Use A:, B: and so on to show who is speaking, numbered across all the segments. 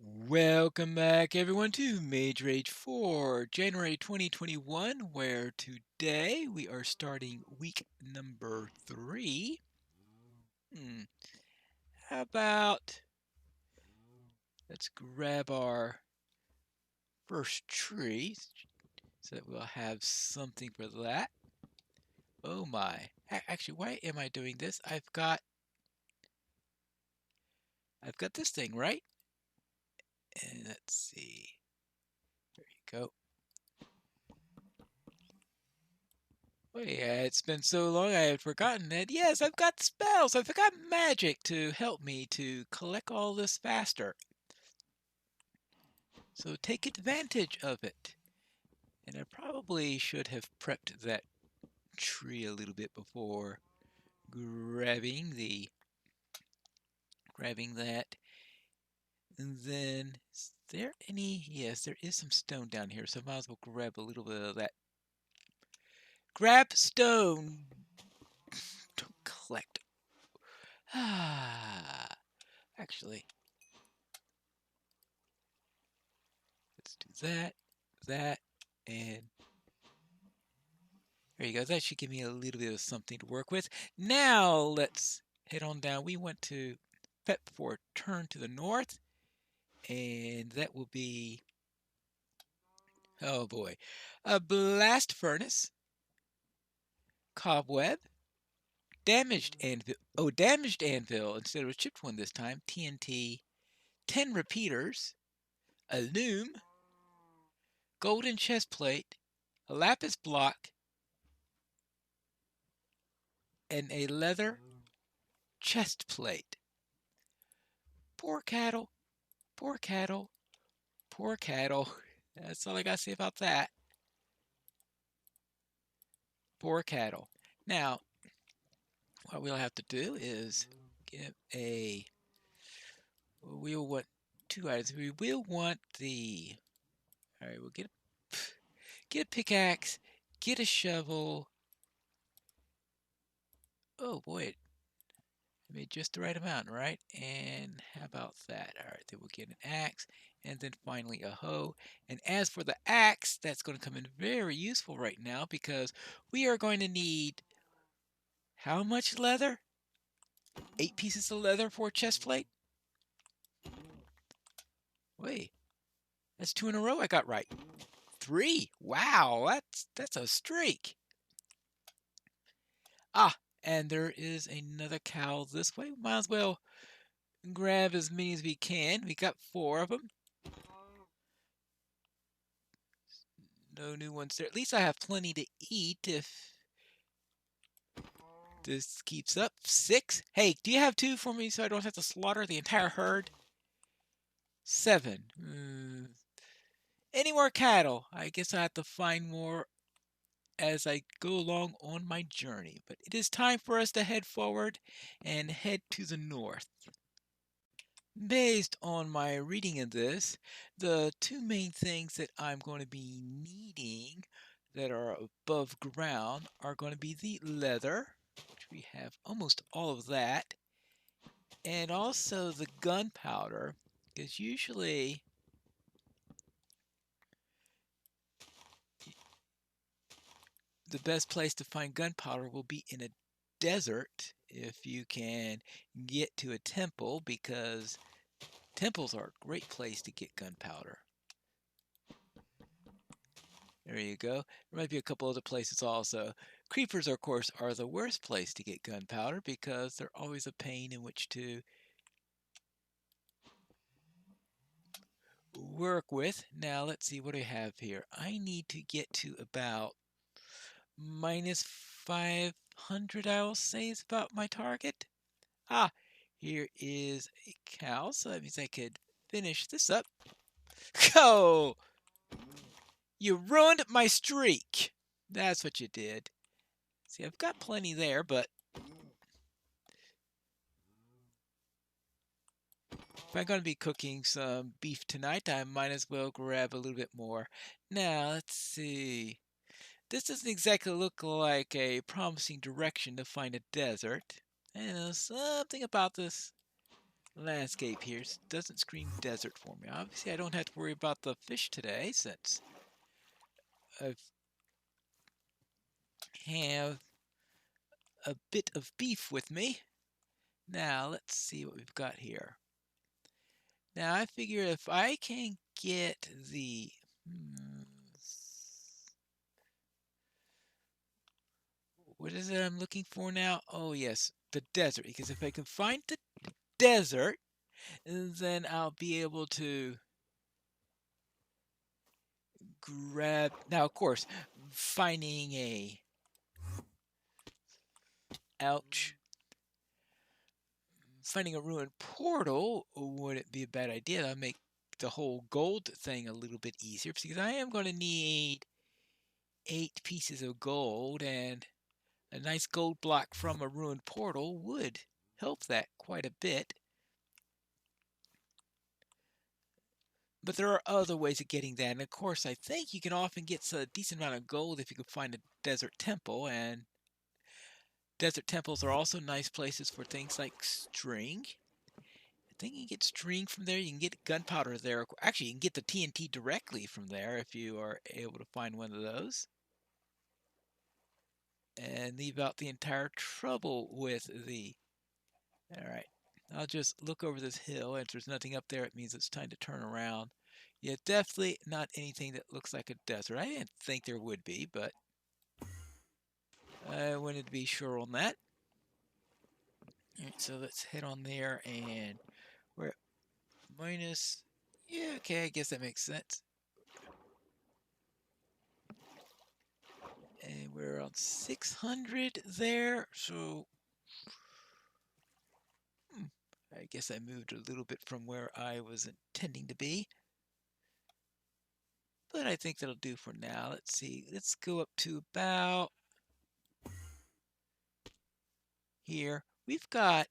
A: Welcome back, everyone, to Mage Rage for January 2021, where today we are starting week number 3. How about let's grab our first tree so that we'll have something for that. Oh my. Actually, why am I doing this? I've got this thing, right? And let's see. There you go. Oh yeah, it's been so long I had forgotten that. Yes, I've got spells. I've got magic to help me to collect all this faster. So take advantage of it. And I probably should have prepped that tree a little bit before grabbing that. And then is there any? Yes, there is some stone down here, so I might as well grab a little bit of that. Grab stone. Don't collect. Ah, actually, let's do that, and there you go. That should give me a little bit of something to work with. Now let's head on down. We want to prep for a turn to the north, and that will be, oh boy, a blast furnace, cobweb, damaged anvil. Oh, damaged anvil instead of a chipped one this time. TNT, 10 repeaters, a loom, golden chest plate, a lapis block, and a leather chest plate. Poor cattle, poor cattle, poor cattle. That's all I got to say about that. Poor cattle. Now, what we'll have to do is get a. We'll want two items. We will want the. All right, we'll get a pickaxe, get a shovel. Oh boy, I made just the right amount, right? And how about that? All right, then we'll get an axe, and then finally a hoe. And as for the axe, that's going to come in very useful right now because we are going to need how much leather? 8 pieces of leather for a chest plate? Wait, that's 2 in a row I got right. 3. Wow, that's a streak. Ah, and there is another cow this way. Might as well grab as many as we can. We got 4 of them. No new ones there. At least I have plenty to eat if this keeps up. 6. Hey, do you have 2 for me so I don't have to slaughter the entire herd? 7. Any more cattle? I guess I have to find more as I go along on my journey. But it is time for us to head forward and head to the north. Based on my reading of this, the 2 main things that I'm going to be needing that are above ground are going to be the leather, which we have almost all of that, and also the gunpowder, because usually the best place to find gunpowder will be in a desert if you can get to a temple, because temples are a great place to get gunpowder. There you go. There might be a couple other places also. Creepers, of course, are the worst place to get gunpowder because they're always a pain in which to work with. Now, let's see, what do I have here? I need to get to about minus 500, I will say, is about my target. Ah, here is a cow, so that means I could finish this up. Go! You ruined my streak! That's what you did. See, I've got plenty there, but if I'm going to be cooking some beef tonight, I might as well grab a little bit more. Now, let's see. This doesn't exactly look like a promising direction to find a desert. And something about this landscape here doesn't scream desert for me. Obviously, I don't have to worry about the fish today since I have a bit of beef with me. Now, let's see what we've got here. Now, I figure if I can get the... what is it I'm looking for now? Oh, yes, the desert. Because if I can find the desert, then I'll be able to grab... Now, of course, finding a... Ouch. Finding a ruined portal wouldn't be a bad idea. That'll make the whole gold thing a little bit easier because I am going to need 8 pieces of gold, and a nice gold block from a ruined portal would help that quite a bit. But there are other ways of getting that, and of course I think you can often get a decent amount of gold if you can find a desert temple, and desert temples are also nice places for things like string. I think you can get string from there. You can get gunpowder there. Actually, you can get the TNT directly from there if you are able to find one of those. And leave out the entire trouble with the... Alright, I'll just look over this hill. If there's nothing up there, it means it's time to turn around. Yeah, definitely not anything that looks like a desert. I didn't think there would be, but I wanted to be sure on that. Alright, so let's head on there, and we're at minus... Yeah, okay, I guess that makes sense. And we're on 600 there, so... I guess I moved a little bit from where I was intending to be. But I think that'll do for now. Let's see. Let's go up to about here. We've got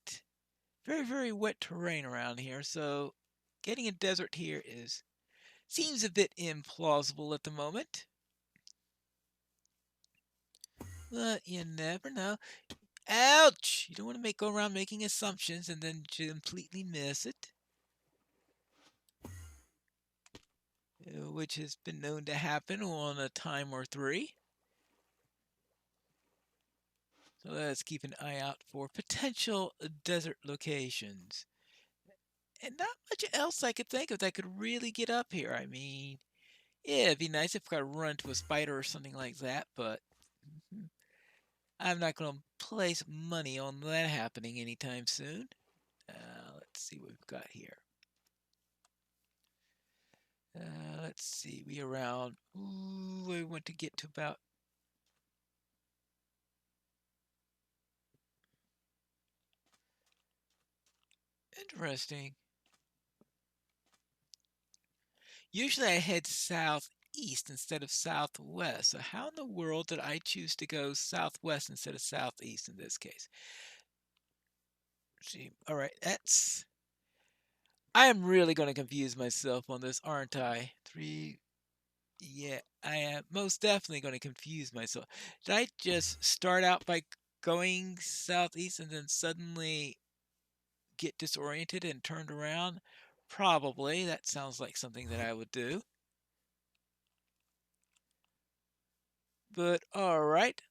A: very, very wet terrain around here, so getting a desert here seems a bit implausible at the moment. But you never know. Ouch! You don't want to go around making assumptions and then completely miss it. Which has been known to happen on a time or three. So let's keep an eye out for potential desert locations. And not much else I could think of that could really get up here. I mean, yeah, it'd be nice if I could run into a spider or something like that, but I'm not going to place money on that happening anytime soon. Let's see what we've got here. Let's see, we around... Ooh, I want to get to about... Interesting. Usually I head southeast instead of southwest. So how in the world did I choose to go southwest instead of southeast in this case? See, all right, that's... I am really going to confuse myself on this, aren't I? 3... Yeah, I am most definitely going to confuse myself. Did I just start out by going southeast and then suddenly get disoriented and turned around? Probably. That sounds like something that I would do. But alright.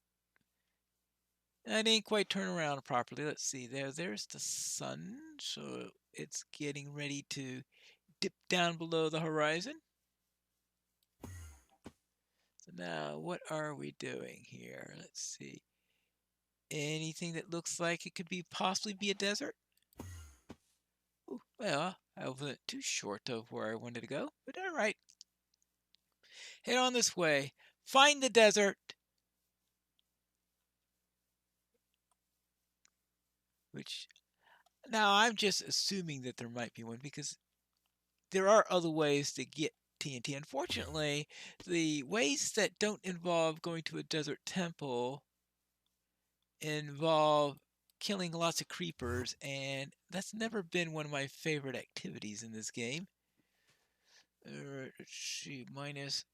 A: I didn't quite turn around properly. Let's see. There's the sun. So it's getting ready to dip down below the horizon. So now what are we doing here? Let's see. Anything that looks like it could possibly be a desert? Ooh, well, I wasn't too short of where I wanted to go, but alright. Head on this way. Find the desert. Which, now I'm just assuming that there might be one because there are other ways to get TNT. Unfortunately, the ways that don't involve going to a desert temple involve killing lots of creepers, and that's never been one of my favorite activities in this game. Let's see, minus...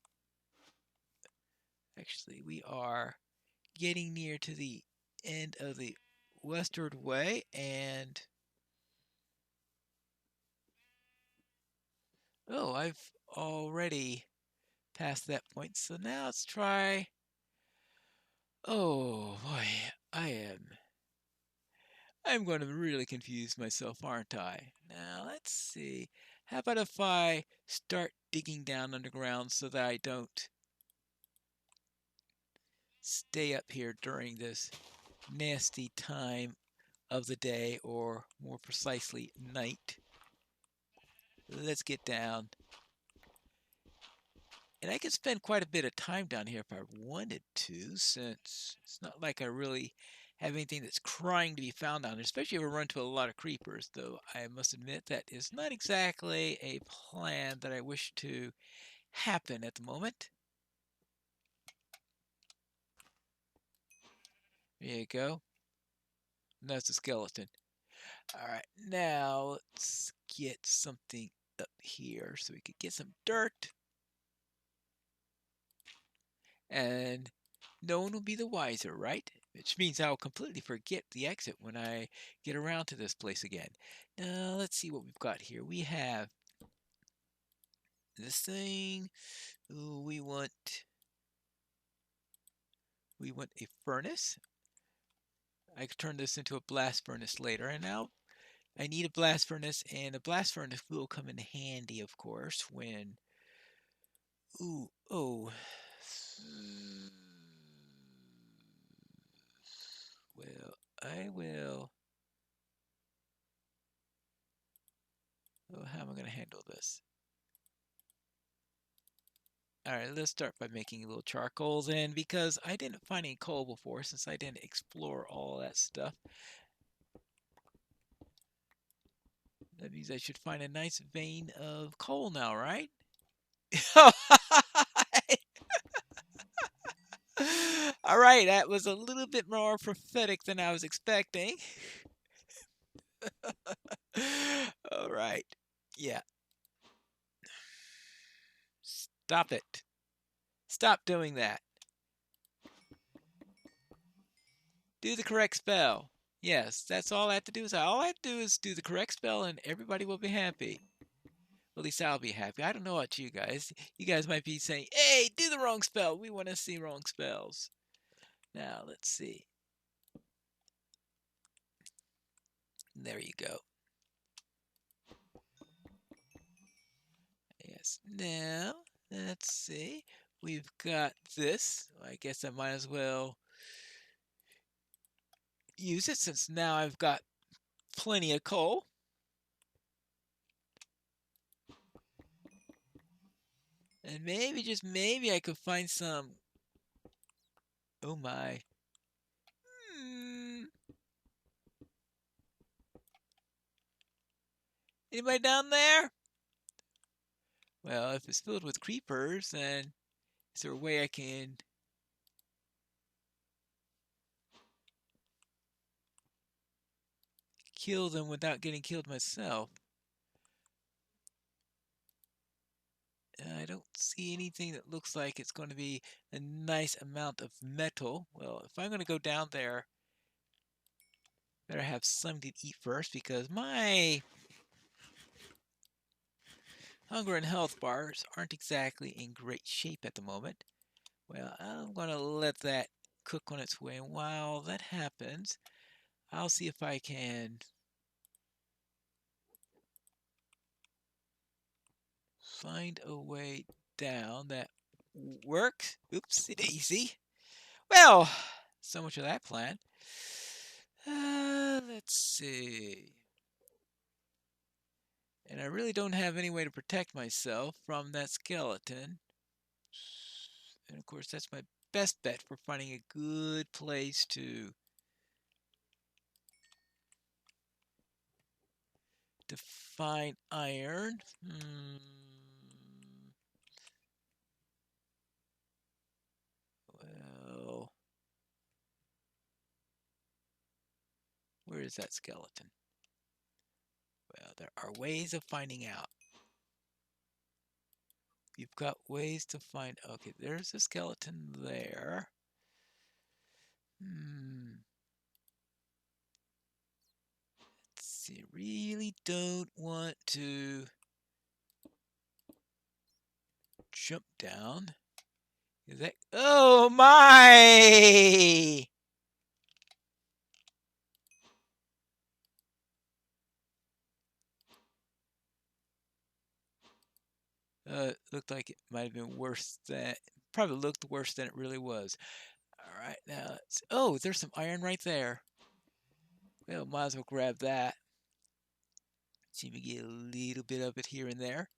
A: Actually, we are getting near to the end of the westward way, and Oh, I've already passed that point, so now let's try. Oh boy, I am. I'm going to really confuse myself, aren't I? Now, let's see. How about if I start digging down underground so that I don't stay up here during this nasty time of the day, or more precisely, night. Let's get down. And I could spend quite a bit of time down here if I wanted to, since it's not like I really have anything that's crying to be found down there, especially if I run into a lot of creepers, though I must admit that is not exactly a plan that I wish to happen at the moment. There you go. That's a skeleton. Alright, now let's get something up here so we could get some dirt. And no one will be the wiser, right? Which means I'll completely forget the exit when I get around to this place again. Now, let's see what we've got here. We have this thing. Ooh, we want a furnace. I could turn this into a blast furnace later. And now I need a blast furnace, and a blast furnace will come in handy, of course, when. Ooh, oh. Well, I will. Oh, how am I going to handle this? Alright, let's start by making a little charcoal then, because I didn't find any coal before since I didn't explore all that stuff. That means I should find a nice vein of coal now, right? Alright, that was a little bit more prophetic than I was expecting. Alright. Yeah. Stop it. Stop doing that. Do the correct spell. Yes, that's all I have to do. All I have to do is do the correct spell and everybody will be happy. At least I'll be happy. I don't know about you guys. You guys might be saying, hey, do the wrong spell. We want to see wrong spells. Now, let's see. There you go. Yes. Now, let's see. We've got this. I guess I might as well use it since now I've got plenty of coal. And maybe, just maybe, I could find some. Oh my. Hmm. Anybody down there? Well, if it's filled with creepers, then is there a way I can kill them without getting killed myself? I don't see anything that looks like it's going to be a nice amount of metal. Well, if I'm going to go down there, better have something to eat first because my hunger and health bars aren't exactly in great shape at the moment. Well, I'm going to let that cook on its way. And while that happens, I'll see if I can find a way down that works. Oopsie daisy. Well, so much of that plan. Let's see. And I really don't have any way to protect myself from that skeleton. And of course, that's my best bet for finding a good place to find iron. Well, where is that skeleton? Well, there are ways of finding out. You've got ways to find. Okay, there's a skeleton there. Let's see. Really don't want to jump down. Is that? Oh my! Looked like it might have been worse than. Probably looked worse than it really was. All right, now let's. Oh, there's some iron right there. Well, might as well grab that. See if we get a little bit of it here and there.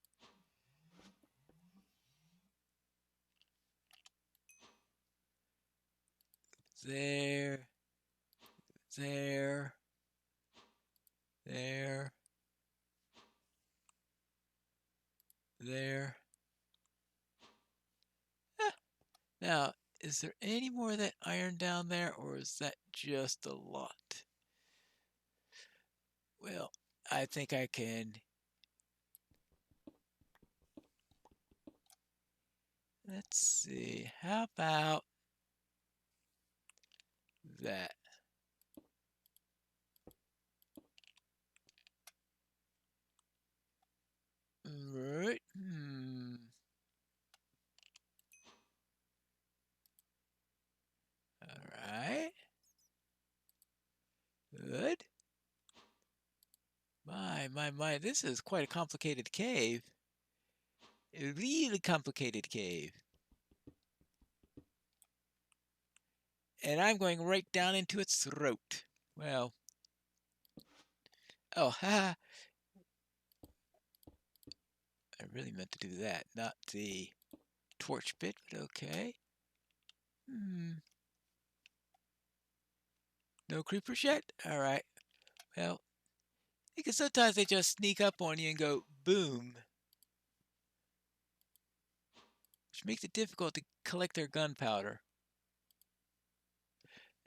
A: There, there, there, there. Ah, now, is there any more of that iron down there, or is that just a lot? Well, I think I can. Let's see. How about that? Right. All right. Good. My. This is quite a complicated cave. A really complicated cave. And I'm going right down into its throat. Well. Oh, ha. I really meant to do that, not the torch bit, but okay. No creepers yet? Alright. Well, because sometimes they just sneak up on you and go boom. Which makes it difficult to collect their gunpowder.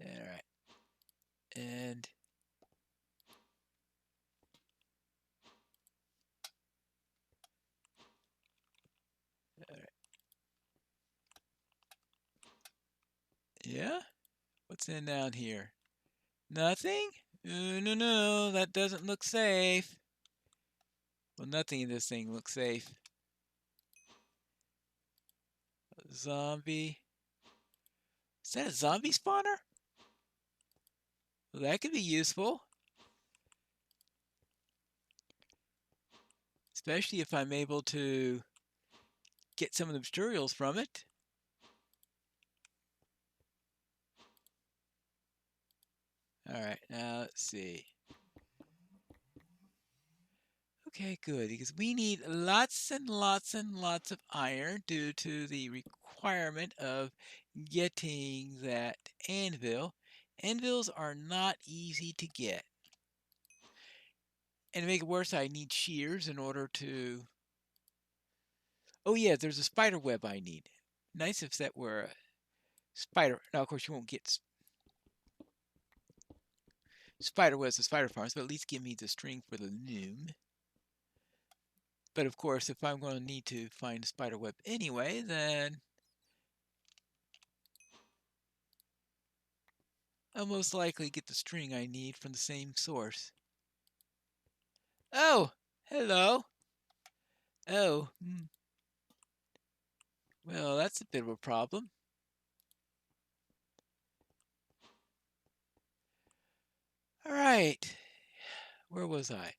A: Alright. And alright. Yeah? What's in down here? Nothing? No, that doesn't look safe. Well, nothing in this thing looks safe. Zombie. Is that a zombie spawner? Well, that could be useful. Especially if I'm able to get some of the materials from it. Alright, now let's see. Okay, good, because we need lots and lots and lots of iron due to the requirement of getting that anvil. Anvils are not easy to get. And to make it worse, I need shears in order to... Oh yeah, there's a spider web I need. Nice if that were a spider... Now, of course, you won't get spider webs and spider farms, but at least give me the string for the loom. But of course, if I'm going to need to find a spider web anyway, then I'll most likely get the string I need from the same source. Oh, hello. Oh, well, that's a bit of a problem. All right, where was I?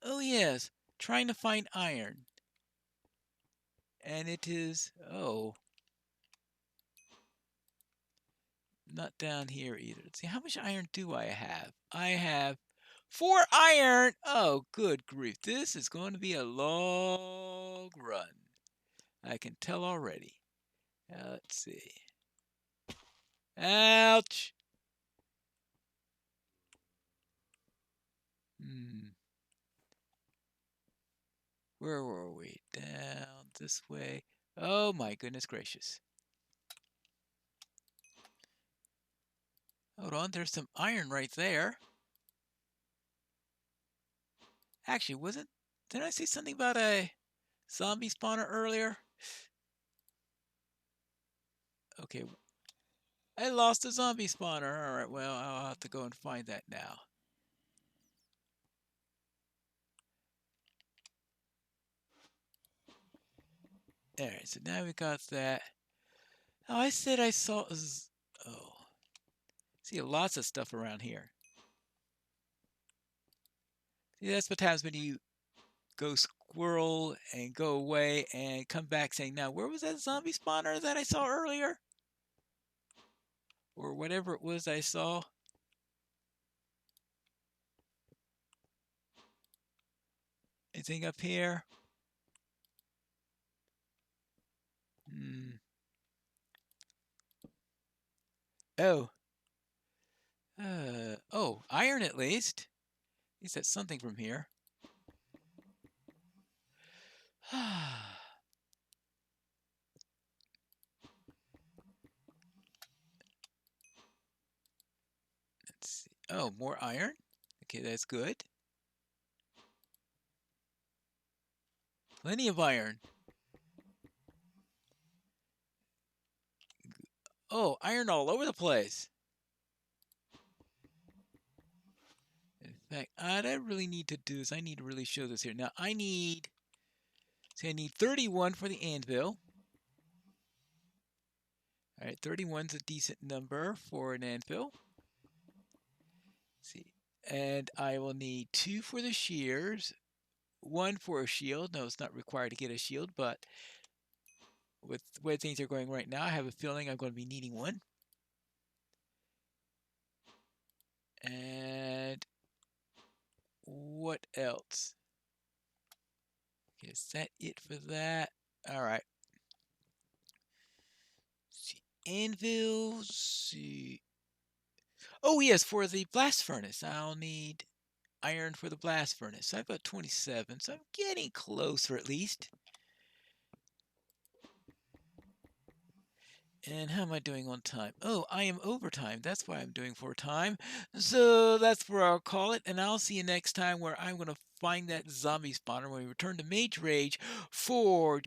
A: Oh, yes, trying to find iron. And it is, oh, not down here either. Let's see, how much iron do I have? I have 4 iron. Oh, good grief. This is going to be a long run. I can tell already. Let's see. Ouch. Where were we? Down this way. Oh my goodness gracious. Hold on, there's some iron right there. Actually, didn't I say something about a zombie spawner earlier? Okay, I lost a zombie spawner. All right, well, I'll have to go and find that now. Alright, so now we got that. Oh, I said I saw... Oh. See lots of stuff around here. See, that's what happens when you go squirrel and go away and come back saying, now, where was that zombie spawner that I saw earlier? Or whatever it was I saw. Anything up here? Oh. Oh, iron at least. At least that's something from here. Let's see. Oh, more iron. Okay, that's good. Plenty of iron. Oh, iron all over the place. In fact, what I really need to do is I need to really show this here. Now, I need 31 for the anvil. All right, 31's a decent number for an anvil. Let's see. And I will need 2 for the shears, 1 for a shield. No, it's not required to get a shield, but with the way things are going right now, I have a feeling I'm going to be needing one. And what else? Okay, is that it for that? All right. See, anvils. See. Oh yes, for the blast furnace, I'll need iron for the blast furnace. So I've got 27, so I'm getting closer at least. And how am I doing on time? Oh, I am overtime. That's why I'm doing for time. So that's where I'll call it. And I'll see you next time where I'm going to find that zombie spawner when we return to Mage Rage for